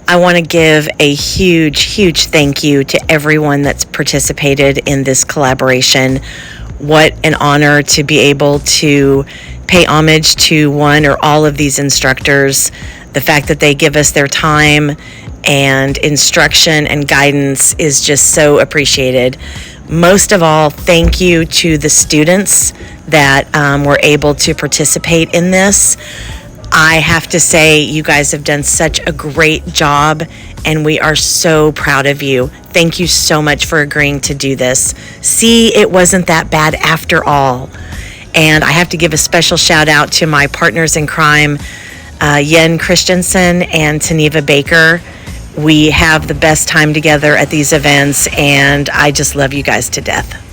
I want to give a huge thank you to everyone that's participated in this collaboration. What an honor to be able to pay homage to one or all of these instructors. The fact that they give us their time and instruction and guidance is just so appreciated. Most of all, thank you to the students that were able to participate in this. I have to say, you guys have done such a great job, and we are so proud of you. Thank you so much for agreeing to do this. See, it wasn't that bad after all. And I have to give a special shout out to my partners in crime, Yen Christensen and Taneva Baker. We have the best time together at these events, and I just love you guys to death.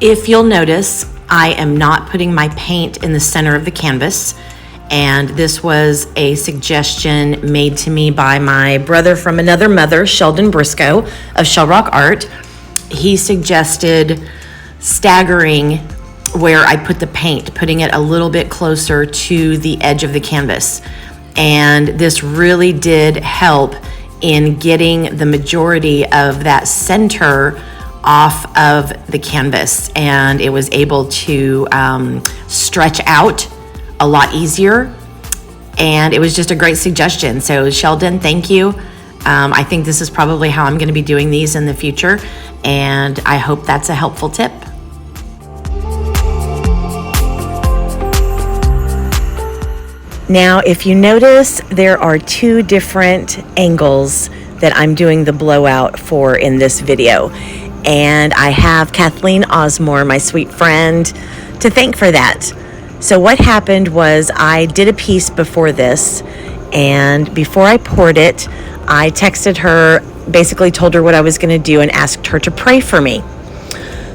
If you'll notice, I am not putting my paint in the center of the canvas, and this was a suggestion made to me by my brother from another mother, Sheldon Briscoe of Shell Rock Art. He suggested staggering where I put the paint, putting it a little bit closer to the edge of the canvas. And this really did help in getting the majority of that center off of the canvas, and it was able to stretch out a lot easier, and it was just a great suggestion. So Sheldon, thank you. I think this is probably how I'm going to be doing these in the future, and I hope that's a helpful tip. Now, if you notice, there are two different angles that I'm doing the blowout for in this video. And I have Kathleen Osmore, my sweet friend, to thank for that. So what happened was I did a piece before this, and before I poured it, I texted her, basically told her what I was going to do and asked her to pray for me.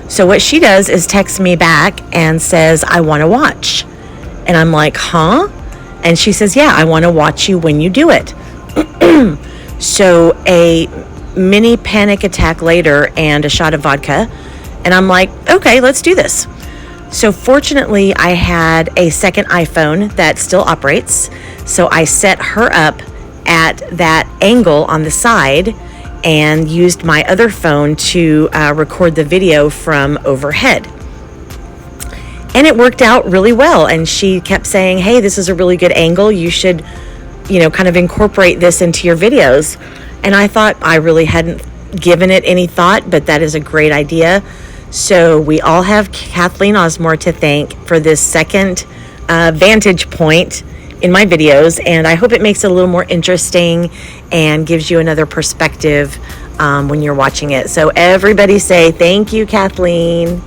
So what she does is text me back and says, I want to watch. And I'm like, huh? And she says, yeah, I want to watch you when you do it. So a mini panic attack later and a shot of vodka. And I'm like, okay, let's do this. So fortunately, I had a second iPhone that still operates. So I set her up at that angle on the side and used my other phone to record the video from overhead. And it worked out really well. And she kept saying, hey, this is a really good angle. You should, kind of incorporate this into your videos. And I thought I really hadn't given it any thought, but that is a great idea. So we all have Kathleen Osmore to thank for this second vantage point in my videos. And I hope it makes it a little more interesting and gives you another perspective when you're watching it. So everybody say thank you, Kathleen.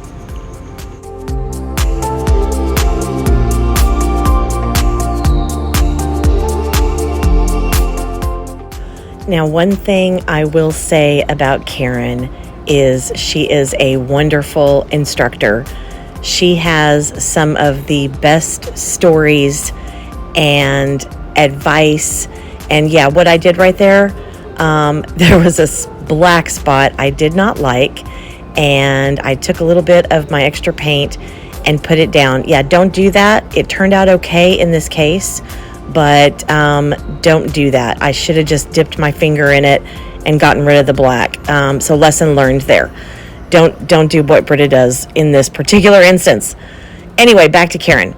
Now, one thing I will say about Karen is she is a wonderful instructor. She has some of the best stories and advice. And yeah, what I did right there, there was a black spot I did not like, and I took a little bit of my extra paint and put it down. Yeah, don't do that. It turned out okay in this case, but don't do that. I should have just dipped my finger in it and gotten rid of the black. So lesson learned there. Don't do what Britta does in this particular instance. Anyway, back to Karen.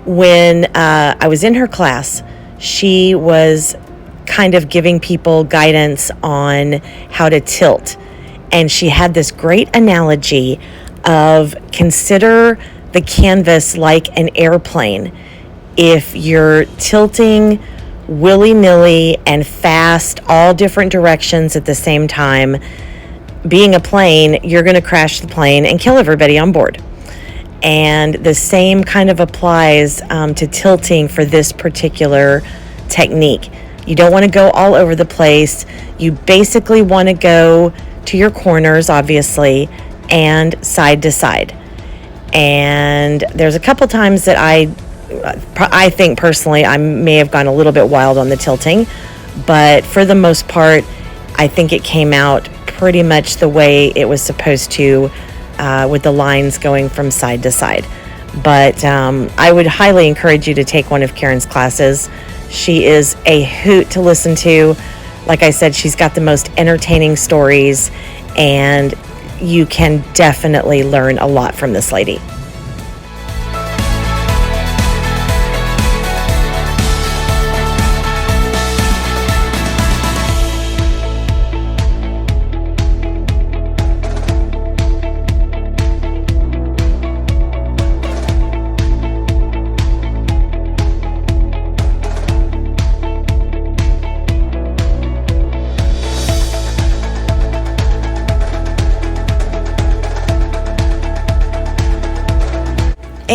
When I was in her class, she was kind of giving people guidance on how to tilt. And she had this great analogy of consider the canvas like an airplane. If you're tilting willy-nilly and fast, all different directions at the same time, being a plane, you're going to crash the plane and kill everybody on board. And the same kind of applies to tilting for this particular technique. You don't want to go all over the place. You basically want to go to your corners, obviously, and side to side. And there's a couple times that I think personally I may have gone a little bit wild on the tilting, but for the most part, I think it came out pretty much the way it was supposed to, with the lines going from side to side. But I would highly encourage you to take one of Karen's classes. She is a hoot to listen to. Like I said, she's got the most entertaining stories, and you can definitely learn a lot from this lady.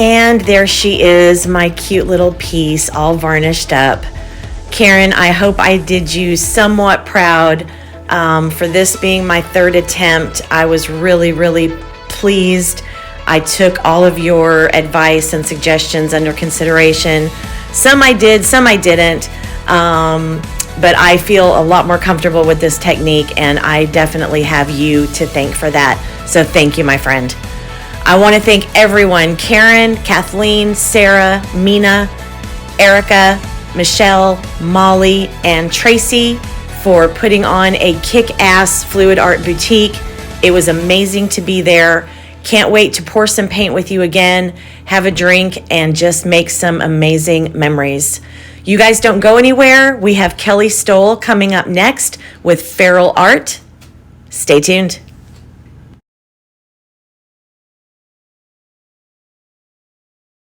And there she is, my cute little piece, all varnished up. Karen, I hope I did you somewhat proud for this being my third attempt. I was really, really pleased. I took all of your advice and suggestions under consideration. Some I did, some I didn't. But I feel a lot more comfortable with this technique, and I definitely have you to thank for that. So thank you, my friend. I want to thank everyone, Karen, Kathleen, Sarah, Mina, Erica, Michelle, Molly, and Tracy for putting on a kick-ass fluid art boutique. It was amazing to be there. Can't wait to pour some paint with you again, have a drink, and just make some amazing memories. You guys don't go anywhere. We have Kelly Stoll coming up next with Feral Art. Stay tuned.